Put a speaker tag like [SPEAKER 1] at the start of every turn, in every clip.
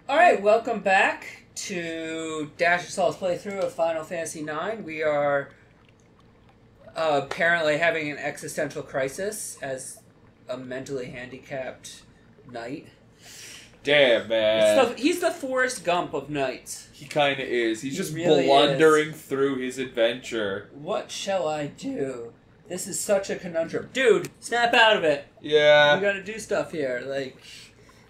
[SPEAKER 1] Alright, welcome back to Dash Assault's playthrough of Final Fantasy IX. We are apparently having an existential crisis as a mentally handicapped knight.
[SPEAKER 2] Damn, man.
[SPEAKER 1] He's the Forrest Gump of knights.
[SPEAKER 2] He kind of is. He's just
[SPEAKER 1] really
[SPEAKER 2] blundering through his adventure.
[SPEAKER 1] What shall I do? This is such a conundrum. Dude, snap out of it.
[SPEAKER 2] Yeah.
[SPEAKER 1] We gotta do stuff here. Like,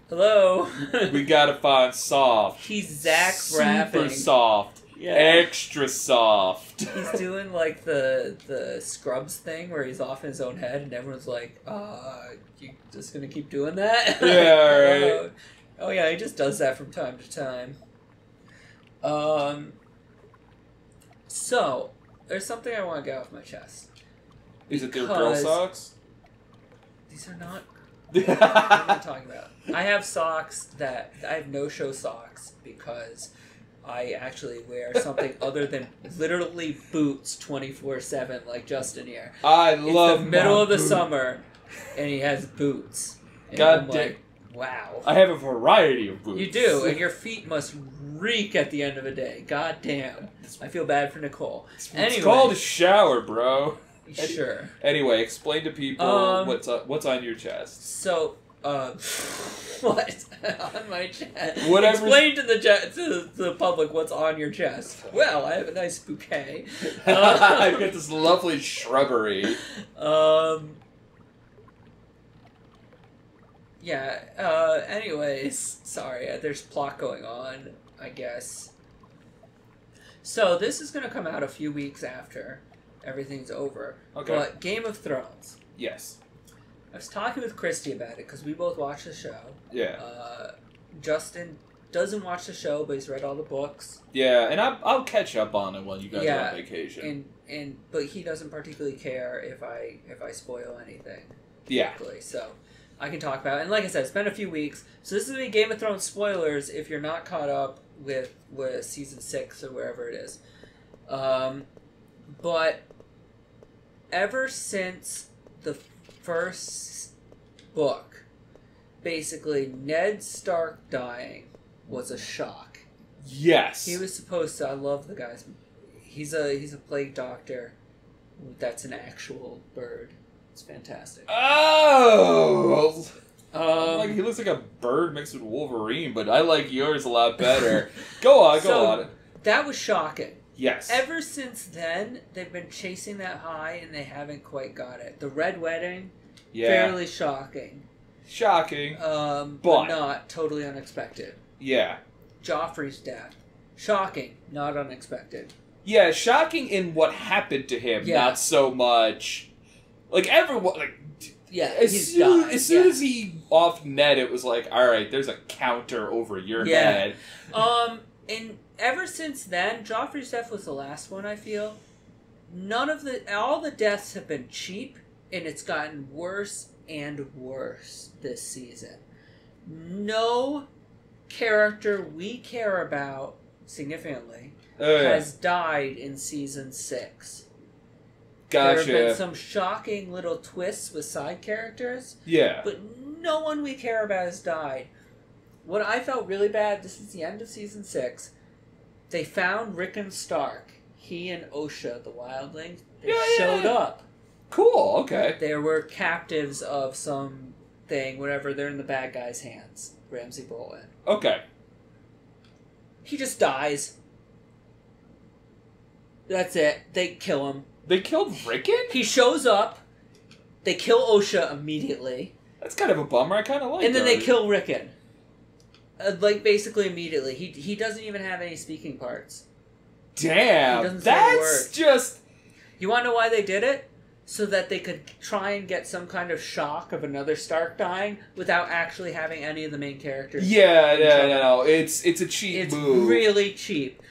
[SPEAKER 1] hello?
[SPEAKER 2] We gotta find soft.
[SPEAKER 1] He's Zach
[SPEAKER 2] Super
[SPEAKER 1] Braffing.
[SPEAKER 2] soft.
[SPEAKER 1] Yeah.
[SPEAKER 2] Extra soft.
[SPEAKER 1] He's doing like the Scrubs thing where he's off in his own head and everyone's like, you just gonna keep doing that?
[SPEAKER 2] Yeah, right.
[SPEAKER 1] Oh yeah, he just does that from time to time. So, there's something I want to get off my chest.
[SPEAKER 2] Is it their girl socks?
[SPEAKER 1] These are not... What am I talking about? I have socks that... I have no-show socks because I actually wear something other than literally boots 24/7 like Justin here.
[SPEAKER 2] I love
[SPEAKER 1] It's the middle of the
[SPEAKER 2] boots.
[SPEAKER 1] summer and he has boots. And
[SPEAKER 2] God
[SPEAKER 1] I'm
[SPEAKER 2] damn.
[SPEAKER 1] like, wow.
[SPEAKER 2] I have a variety of boots.
[SPEAKER 1] You do, and your feet must reek at the end of the day. God damn. I feel bad for Nicole.
[SPEAKER 2] It's called a shower, bro.
[SPEAKER 1] Sure.
[SPEAKER 2] Anyway, explain to people what's on your chest.
[SPEAKER 1] So, what? On my chest?
[SPEAKER 2] Whatever.
[SPEAKER 1] Explain to the public what's on your chest. Well, I have a nice bouquet.
[SPEAKER 2] I've got this lovely shrubbery.
[SPEAKER 1] Yeah, anyways, sorry, there's plot going on, I guess. So, this is going to come out a few weeks after everything's over.
[SPEAKER 2] Okay.
[SPEAKER 1] But Game of Thrones.
[SPEAKER 2] Yes.
[SPEAKER 1] I was talking with Christy about it, because we both watched the show.
[SPEAKER 2] Yeah.
[SPEAKER 1] Justin doesn't watch the show, but he's read all the books.
[SPEAKER 2] Yeah, and I'll catch up on it while you guys are on vacation.
[SPEAKER 1] But he doesn't particularly care if I spoil anything.
[SPEAKER 2] Yeah.
[SPEAKER 1] So I can talk about it. And like I said, it's been a few weeks. So this is going to be Game of Thrones spoilers if you're not caught up with season 6 or wherever it is. But ever since the first book, basically Ned Stark dying was a shock.
[SPEAKER 2] Yes.
[SPEAKER 1] He was supposed to... I love the guy's... He's a plague doctor. That's an actual bird. It's fantastic.
[SPEAKER 2] Oh! Like, he looks like a bird mixed with Wolverine, but I like yours a lot better. Go on.
[SPEAKER 1] That was shocking.
[SPEAKER 2] Yes.
[SPEAKER 1] Ever since then, they've been chasing that high, and they haven't quite got it. The Red Wedding, fairly shocking.
[SPEAKER 2] Shocking.
[SPEAKER 1] But not totally unexpected.
[SPEAKER 2] Yeah.
[SPEAKER 1] Joffrey's death. Shocking, not unexpected.
[SPEAKER 2] Yeah, shocking in what happened to him, not so much... Like, everyone... Like,
[SPEAKER 1] yeah,
[SPEAKER 2] as soon as he off Ned, it was like, alright, there's a counter over your head.
[SPEAKER 1] And ever since then, Joffrey's death was the last one, I feel. All the deaths have been cheap, and it's gotten worse and worse this season. No character we care about significantly has died in season 6.
[SPEAKER 2] Gotcha.
[SPEAKER 1] There have been some shocking little twists with side characters.
[SPEAKER 2] Yeah.
[SPEAKER 1] But no one we care about has died. What I felt really bad, this is the end of season 6, they found Rickon Stark. He and Osha, the wildling, showed up.
[SPEAKER 2] Cool, okay.
[SPEAKER 1] They were captives of some thing, whatever, they're in the bad guy's hands. Ramsay Bolton.
[SPEAKER 2] Okay.
[SPEAKER 1] He just dies. That's it. They kill him.
[SPEAKER 2] They killed Rickon?
[SPEAKER 1] He shows up. They kill Osha immediately.
[SPEAKER 2] That's kind of a bummer. I kind of like that.
[SPEAKER 1] And then they kill Rickon. Like, basically immediately. He doesn't even have any speaking parts.
[SPEAKER 2] Damn. That's just...
[SPEAKER 1] You want to know why they did it? So that they could try and get some kind of shock of another Stark dying without actually having any of the main characters.
[SPEAKER 2] Yeah, no. It's a cheap move.
[SPEAKER 1] It's really cheap.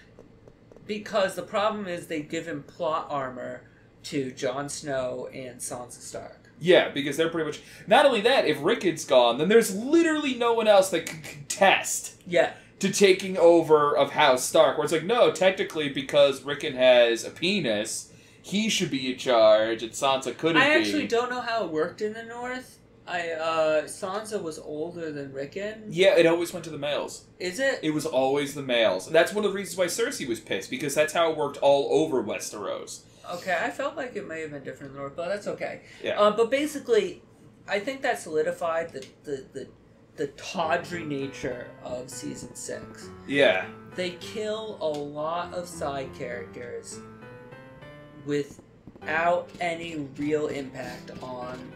[SPEAKER 1] Because the problem is they give him plot armor to Jon Snow and Sansa Stark.
[SPEAKER 2] Yeah, because they're pretty much... Not only that, if Rickon's gone, then there's literally no one else that could contest to taking over of House Stark. Where it's like, no, technically, because Rickon has a penis, he should be in charge, and Sansa couldn't be.
[SPEAKER 1] I actually don't know how it worked in the North. Sansa was older than Rickon?
[SPEAKER 2] Yeah, it always went to the males.
[SPEAKER 1] Is it?
[SPEAKER 2] It was always the males. That's one of the reasons why Cersei was pissed, because that's how it worked all over Westeros.
[SPEAKER 1] Okay, I felt like it may have been different in the North, but that's okay.
[SPEAKER 2] Yeah.
[SPEAKER 1] But basically, I think that solidified the tawdry nature of Season 6.
[SPEAKER 2] Yeah.
[SPEAKER 1] They kill a lot of side characters without any real impact on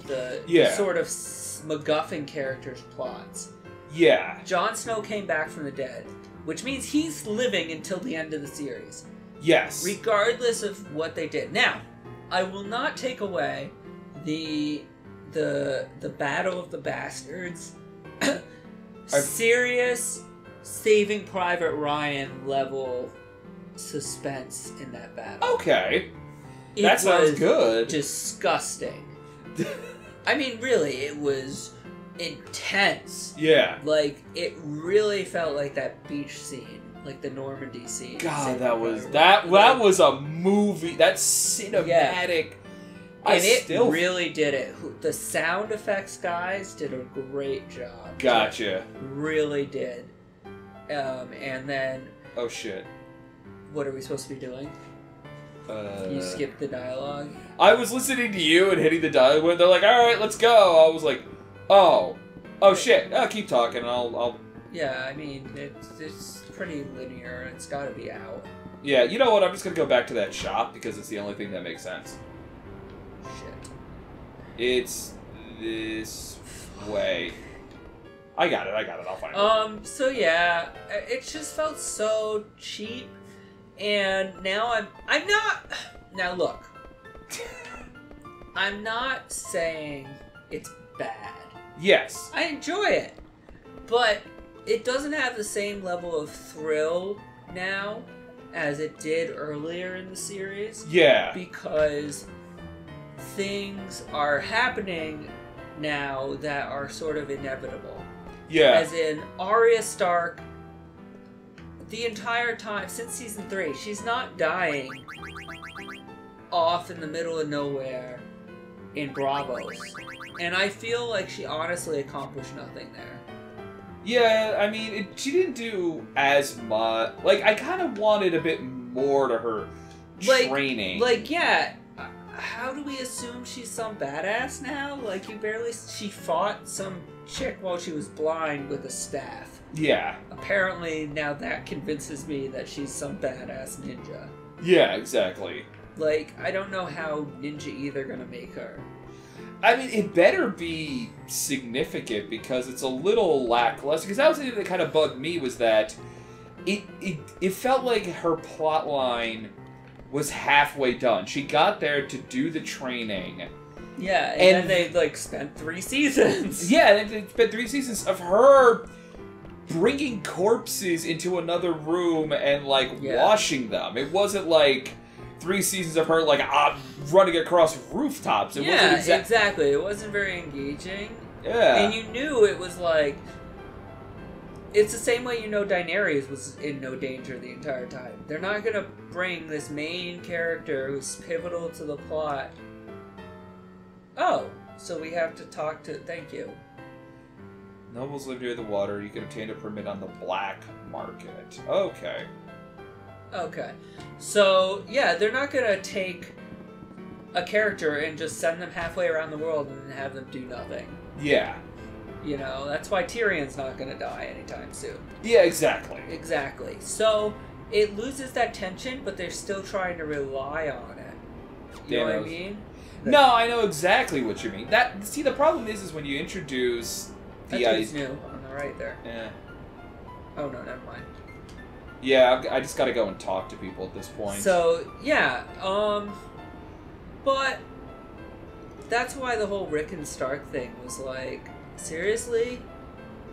[SPEAKER 1] the sort of MacGuffin characters' plots.
[SPEAKER 2] Yeah.
[SPEAKER 1] Jon Snow came back from the dead, which means he's living until the end of the series.
[SPEAKER 2] Yes.
[SPEAKER 1] Regardless of what they did. Now, I will not take away the Battle of the Bastards. Serious Saving Private Ryan level suspense in that battle.
[SPEAKER 2] Okay. That sounds good.
[SPEAKER 1] Disgusting. I mean, really, it was intense.
[SPEAKER 2] Yeah.
[SPEAKER 1] Like, it really felt like that beach scene, like the Normandy scene.
[SPEAKER 2] God, that was a movie. That's cinematic.
[SPEAKER 1] Yeah. And it really did it. The sound effects guys did a great job.
[SPEAKER 2] Gotcha.
[SPEAKER 1] Really did. And then...
[SPEAKER 2] Oh, shit.
[SPEAKER 1] What are we supposed to be doing? You skipped the dialogue?
[SPEAKER 2] I was listening to you and hitting the dialogue. They're like, alright, let's go. I was like, oh shit. I'll keep talking. I'll...
[SPEAKER 1] Yeah, I mean, it's pretty linear. It's gotta be out.
[SPEAKER 2] Yeah, you know what? I'm just gonna go back to that shop because it's the only thing that makes sense.
[SPEAKER 1] Shit.
[SPEAKER 2] It's this way. I got it. I'll find it.
[SPEAKER 1] So yeah, it just felt so cheap. And now I'm not... Now look. I'm not saying it's bad.
[SPEAKER 2] Yes.
[SPEAKER 1] I enjoy it. But it doesn't have the same level of thrill now as it did earlier in the series.
[SPEAKER 2] Yeah.
[SPEAKER 1] Because things are happening now that are sort of inevitable.
[SPEAKER 2] Yeah.
[SPEAKER 1] As in, Arya Stark... The entire time, since Season 3, she's not dying off in the middle of nowhere in Bravos. And I feel like she honestly accomplished nothing there.
[SPEAKER 2] Yeah, I mean, she didn't do as much. Like, I kind of wanted a bit more to her training.
[SPEAKER 1] Yeah, how do we assume she's some badass now? Like, she fought some chick while she was blind with a staff.
[SPEAKER 2] Yeah.
[SPEAKER 1] Apparently, now that convinces me that she's some badass ninja.
[SPEAKER 2] Yeah, exactly.
[SPEAKER 1] Like, I don't know how Ninja either gonna make her.
[SPEAKER 2] I mean, it better be significant because it's a little lackluster. Because that was the thing that kind of bugged me was that it felt like her plot line was halfway done. She got there to do the training.
[SPEAKER 1] Yeah, and then they, spent 3 seasons.
[SPEAKER 2] Yeah, they spent 3 seasons of her bringing corpses into another room and, washing them. It wasn't, 3 seasons of her, running across rooftops. It wasn't
[SPEAKER 1] exactly. It wasn't very engaging.
[SPEAKER 2] Yeah.
[SPEAKER 1] And you knew it was, it's the same way you know Daenerys was in no danger the entire time. They're not gonna bring this main character who's pivotal to the plot. Oh, so we have to talk to... Thank you.
[SPEAKER 2] Nobles live near the water. You can obtain a permit on the black market. Okay.
[SPEAKER 1] Okay. So, yeah, they're not going to take a character and just send them halfway around the world and have them do nothing.
[SPEAKER 2] Yeah.
[SPEAKER 1] You know, that's why Tyrion's not going to die anytime soon.
[SPEAKER 2] Yeah, exactly.
[SPEAKER 1] Exactly. So, it loses that tension, but they're still trying to rely on it. You know what I mean?
[SPEAKER 2] No, I know exactly what you mean. The problem is when you introduce...
[SPEAKER 1] That's new on the right there.
[SPEAKER 2] Yeah.
[SPEAKER 1] Oh, no, never mind.
[SPEAKER 2] Yeah, I just gotta go and talk to people at this point.
[SPEAKER 1] So, yeah, but that's why the whole Rick and Stark thing was seriously?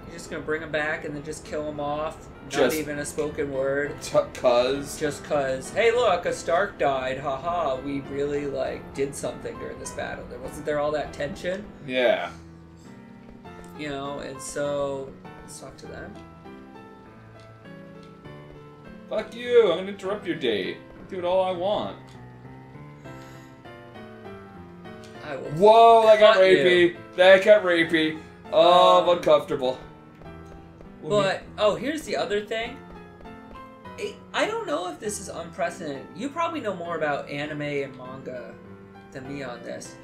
[SPEAKER 1] You're just gonna bring them back and then just kill them off? Not even a spoken word? Just cause, hey look, a Stark died, haha, we really, did something during this battle. Wasn't there all that tension?
[SPEAKER 2] Yeah.
[SPEAKER 1] You know, and so, let's talk to them.
[SPEAKER 2] Fuck you, I'm gonna interrupt your date. Do it all I want.
[SPEAKER 1] I will.
[SPEAKER 2] Whoa, that got
[SPEAKER 1] cut
[SPEAKER 2] rapey.
[SPEAKER 1] you.
[SPEAKER 2] That got rapey. Oh, I'm uncomfortable.
[SPEAKER 1] But, here's the other thing. I don't know if this is unprecedented. You probably know more about anime and manga than me on this.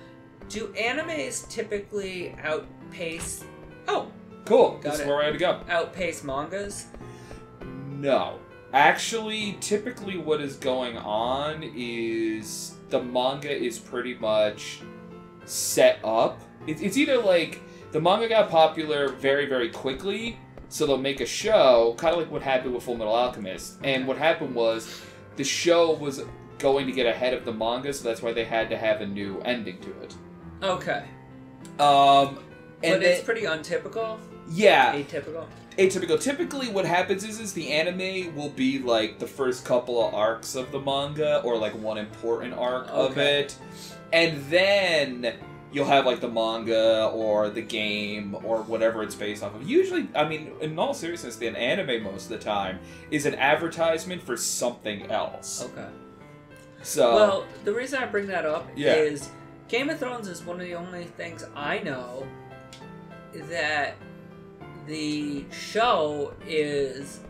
[SPEAKER 1] Do animes typically outpace... Oh!
[SPEAKER 2] Cool.
[SPEAKER 1] Got
[SPEAKER 2] This is
[SPEAKER 1] it.
[SPEAKER 2] where I had to go.
[SPEAKER 1] Outpace mangas?
[SPEAKER 2] No. Actually, typically what is going on is the manga is pretty much set up. It's either like the manga got popular very, very quickly, so they'll make a show, kind of like what happened with Full Metal Alchemist. And what happened was the show was going to get ahead of the manga, so that's why they had to have a new ending to it.
[SPEAKER 1] Okay.
[SPEAKER 2] But
[SPEAKER 1] it's pretty untypical?
[SPEAKER 2] Yeah.
[SPEAKER 1] Atypical?
[SPEAKER 2] Atypical. Typically what happens is the anime will be like the first couple of arcs of the manga, or like one important arc of it. And then you'll have like the manga or the game or whatever it's based off of. Usually, I mean, in all seriousness, an anime most of the time is an advertisement for something else.
[SPEAKER 1] Okay.
[SPEAKER 2] So,
[SPEAKER 1] well, the reason I bring that up is Game of Thrones is one of the only things I know that the show is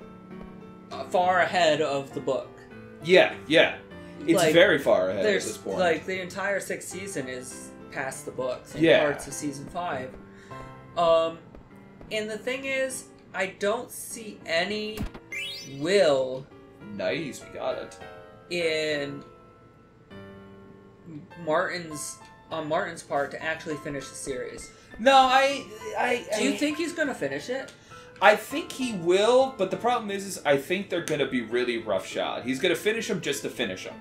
[SPEAKER 1] far ahead of the book.
[SPEAKER 2] Yeah. It's
[SPEAKER 1] like,
[SPEAKER 2] very far ahead at this point.
[SPEAKER 1] Like, the entire 6th season is past the books and parts of season 5. And the thing is, I don't see any will.
[SPEAKER 2] Nice, we got it.
[SPEAKER 1] In Martin's part to actually finish the series.
[SPEAKER 2] No,
[SPEAKER 1] Do you think he's gonna finish it?
[SPEAKER 2] I think he will, but the problem is I think they're gonna be really roughshod. He's gonna finish them just to finish them.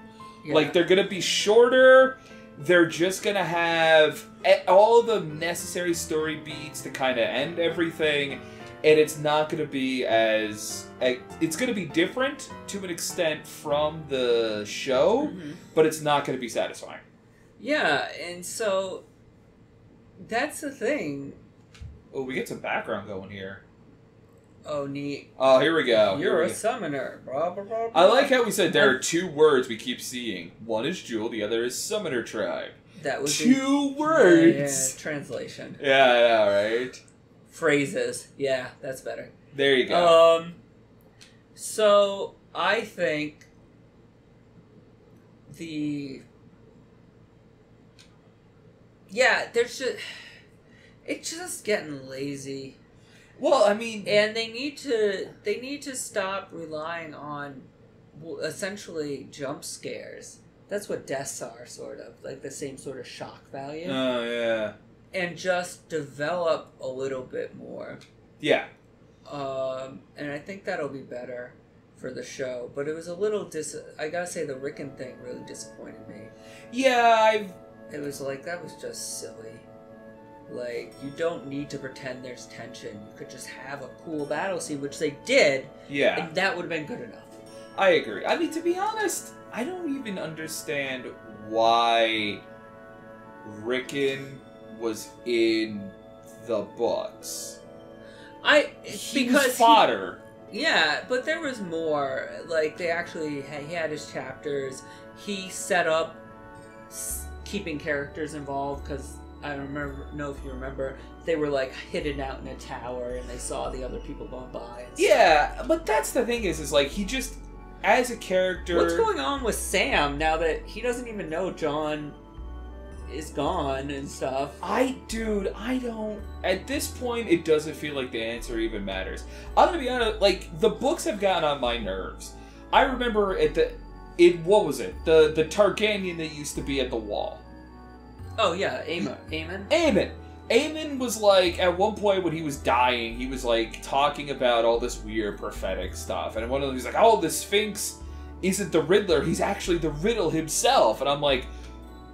[SPEAKER 1] Yeah.
[SPEAKER 2] Like, they're gonna be shorter. They're just gonna have all the necessary story beats to kind of end everything, and it's not gonna be as... It's gonna be different to an extent from the show, but it's not gonna be satisfying.
[SPEAKER 1] Yeah, and so that's the thing.
[SPEAKER 2] Oh, we get some background going here.
[SPEAKER 1] Oh, neat.
[SPEAKER 2] Oh, here we go.
[SPEAKER 1] You're a summoner. Blah, blah, blah, blah.
[SPEAKER 2] I like how we said there are 2 words we keep seeing. One is Jewel, the other is Summoner Tribe.
[SPEAKER 1] That would
[SPEAKER 2] 2 words!
[SPEAKER 1] Yeah, translation.
[SPEAKER 2] Yeah, right?
[SPEAKER 1] Phrases. Yeah, that's better.
[SPEAKER 2] There you go.
[SPEAKER 1] So, I think there's just... It's just getting lazy.
[SPEAKER 2] Well, I mean...
[SPEAKER 1] And they need to stop relying on, essentially, jump scares. That's what deaths are, sort of. Like, the same sort of shock value.
[SPEAKER 2] Oh, yeah.
[SPEAKER 1] And just develop a little bit more.
[SPEAKER 2] Yeah.
[SPEAKER 1] And I think that'll be better for the show. But it was a little I gotta say, the Rickon thing really disappointed me.
[SPEAKER 2] Yeah,
[SPEAKER 1] It was like, that was just silly. Like, you don't need to pretend there's tension. You could just have a cool battle scene, which they did.
[SPEAKER 2] Yeah.
[SPEAKER 1] And that would have been good enough.
[SPEAKER 2] I agree. I mean, to be honest, I don't even understand why Rickon was in the books.
[SPEAKER 1] He
[SPEAKER 2] was fodder.
[SPEAKER 1] Yeah, but there was more. Like, he had his chapters. He set up keeping characters involved, because I don't know if you remember, they were like hidden out in a tower and they saw the other people going by. And
[SPEAKER 2] yeah, but that's the thing is like, he just, as a character...
[SPEAKER 1] What's going on with Sam now that he doesn't even know John is gone and stuff?
[SPEAKER 2] I don't... At this point, it doesn't feel like the answer even matters. I'm gonna be honest, like, the books have gotten on my nerves. I remember what was it? The Targaryen that used to be at the wall.
[SPEAKER 1] Oh yeah, Aemon.
[SPEAKER 2] Aemon was like, at one point when he was dying, he was like talking about all this weird prophetic stuff. And one of them, he's like, oh, the Sphinx isn't the Riddler, he's actually the Riddle himself. And I'm like,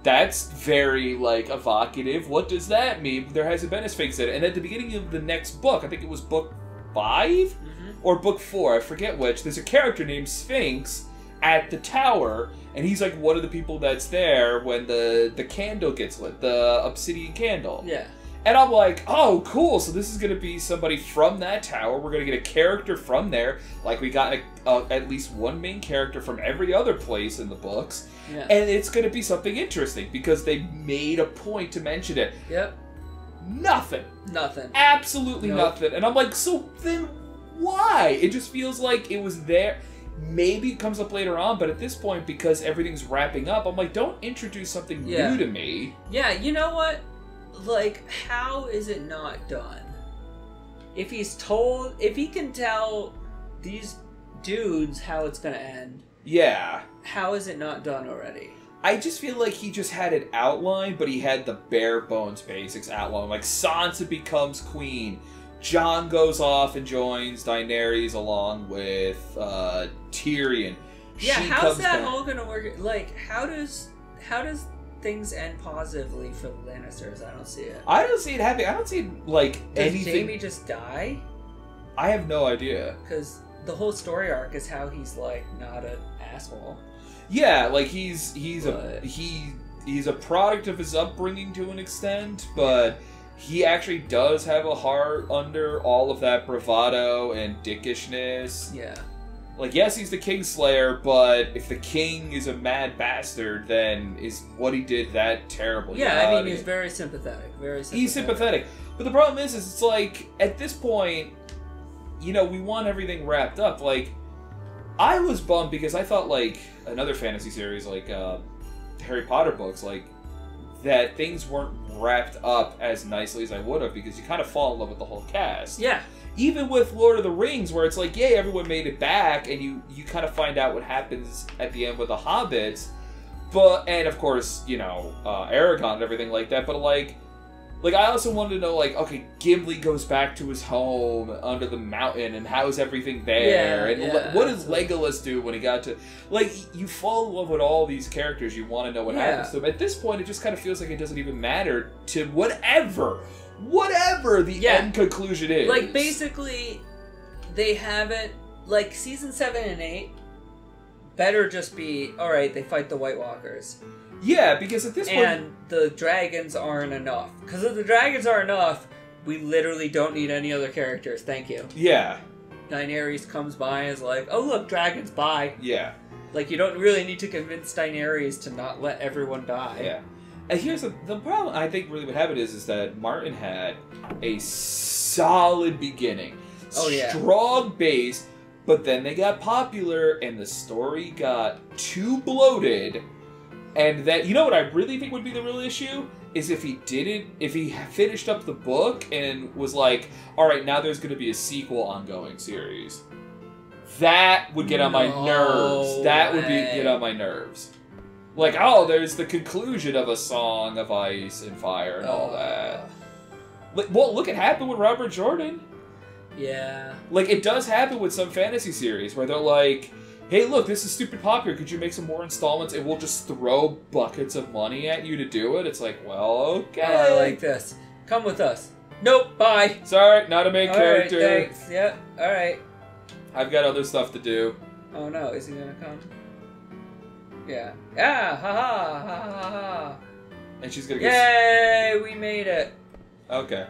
[SPEAKER 2] that's very, like, evocative. What does that mean? There hasn't been a Sphinx in it. And at the beginning of the next book, I think it was book 5? Or book 4, I forget which, there's a character named Sphinx at the tower, and he's like one of the people that's there when the candle gets lit, the obsidian candle.
[SPEAKER 1] Yeah.
[SPEAKER 2] And I'm like, oh, cool, so this is going to be somebody from that tower. We're going to get a character from there. Like, we got at least one main character from every other place in the books.
[SPEAKER 1] Yeah.
[SPEAKER 2] And it's going to be something interesting, because they made a point to mention it.
[SPEAKER 1] Yep.
[SPEAKER 2] Nothing.
[SPEAKER 1] Nothing.
[SPEAKER 2] Absolutely nothing. And I'm like, so then why? It just feels like it was there. Maybe it comes up later on, but at this point, because everything's wrapping up, I'm like, don't introduce something new to me.
[SPEAKER 1] Yeah, you know what? Like, how is it not done? If he can tell these dudes how it's gonna end.
[SPEAKER 2] Yeah.
[SPEAKER 1] How is it not done already?
[SPEAKER 2] I just feel like he just had an outline, but he had the bare bones basics outline. Like, Sansa becomes queen. Jon goes off and joins Daenerys along with Tyrion.
[SPEAKER 1] Yeah, how's that all gonna work? Like, how does things end positively for the Lannisters? I don't see it.
[SPEAKER 2] I don't see it happening. I don't see like
[SPEAKER 1] Does
[SPEAKER 2] anything.
[SPEAKER 1] Jaime just die?
[SPEAKER 2] I have no idea.
[SPEAKER 1] Because the whole story arc is how he's like not an asshole.
[SPEAKER 2] Yeah, like he's a product of his upbringing to an extent, but he actually does have a heart under all of that bravado and dickishness.
[SPEAKER 1] Yeah.
[SPEAKER 2] Like, yes, he's the Kingslayer, but if the king is a mad bastard, then is what he did that terrible?
[SPEAKER 1] Yeah, I mean, he's very sympathetic. He's
[SPEAKER 2] sympathetic. But the problem is it's like, at this point, you know, we want everything wrapped up. Like, I was bummed because I thought, like, another fantasy series, like Harry Potter books, like, that things weren't wrapped up as nicely as I would have, because you kind of fall in love with the whole cast.
[SPEAKER 1] Yeah.
[SPEAKER 2] Even with Lord of the Rings, where it's like, yay, everyone made it back, and you kind of find out what happens at the end with the hobbits, and of course, you know, Aragorn and everything like that, but like I also wanted to know, like, okay, Gimli goes back to his home under the mountain, and how's everything there, what does Legolas do when he got to, like, you fall in love with all these characters, you want to know what happens to them. At this point, it just kind of feels like it doesn't even matter to whatever the end conclusion is.
[SPEAKER 1] Like, basically, they haven't, like, season 7 and 8 better just be, alright, they fight the White Walkers.
[SPEAKER 2] Yeah, because at this point...
[SPEAKER 1] And the dragons aren't enough. Because if the dragons are enough, we literally don't need any other characters. Thank you.
[SPEAKER 2] Yeah.
[SPEAKER 1] Daenerys comes by and is like, oh look, dragons, bye.
[SPEAKER 2] Yeah.
[SPEAKER 1] Like, you don't really need to convince Daenerys to not let everyone die.
[SPEAKER 2] Yeah. And here's the problem, I think really what happened is that Martin had a solid beginning.
[SPEAKER 1] Oh, yeah.
[SPEAKER 2] Strong base, but then they got popular and the story got too bloated. And that, you know what I really think would be the real issue? Is if he finished up the book and was like, alright, now there's going to be a sequel ongoing series. That would get on my nerves. That would get on my nerves. Like, oh, there's the conclusion of a Song of Ice and Fire and all that. Well, look, it happened with Robert Jordan.
[SPEAKER 1] Yeah.
[SPEAKER 2] Like, it does happen with some fantasy series where they're like, hey, look, this is stupid popular. Could you make some more installments and we'll just throw buckets of money at you to do it? It's like, well, okay.
[SPEAKER 1] I like this. Come with us. Nope, bye.
[SPEAKER 2] Sorry, not a main character.
[SPEAKER 1] Alright, thanks. Yep, alright.
[SPEAKER 2] I've got other stuff to do.
[SPEAKER 1] Oh no, is he gonna come? Yeah. Ah, ha ha, ha ha ha.
[SPEAKER 2] And she's gonna get...
[SPEAKER 1] Yay, we made it.
[SPEAKER 2] Okay.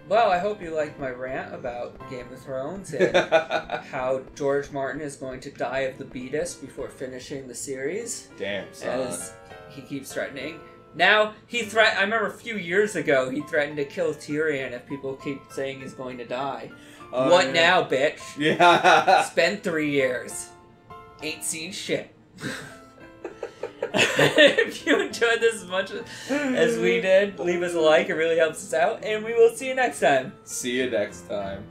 [SPEAKER 1] Well, I hope you liked my rant about Game of Thrones and how George Martin is going to die of the beatus before finishing the series.
[SPEAKER 2] Damn, son.
[SPEAKER 1] As he keeps threatening. Now, I remember a few years ago, he threatened to kill Tyrion if people keep saying he's going to die. What now, bitch?
[SPEAKER 2] Yeah.
[SPEAKER 1] Spend 3 years. Ain't seen shit. If you enjoyed this as much as we did, leave us a like. It really helps us out. And we will see you next time.
[SPEAKER 2] See you next time.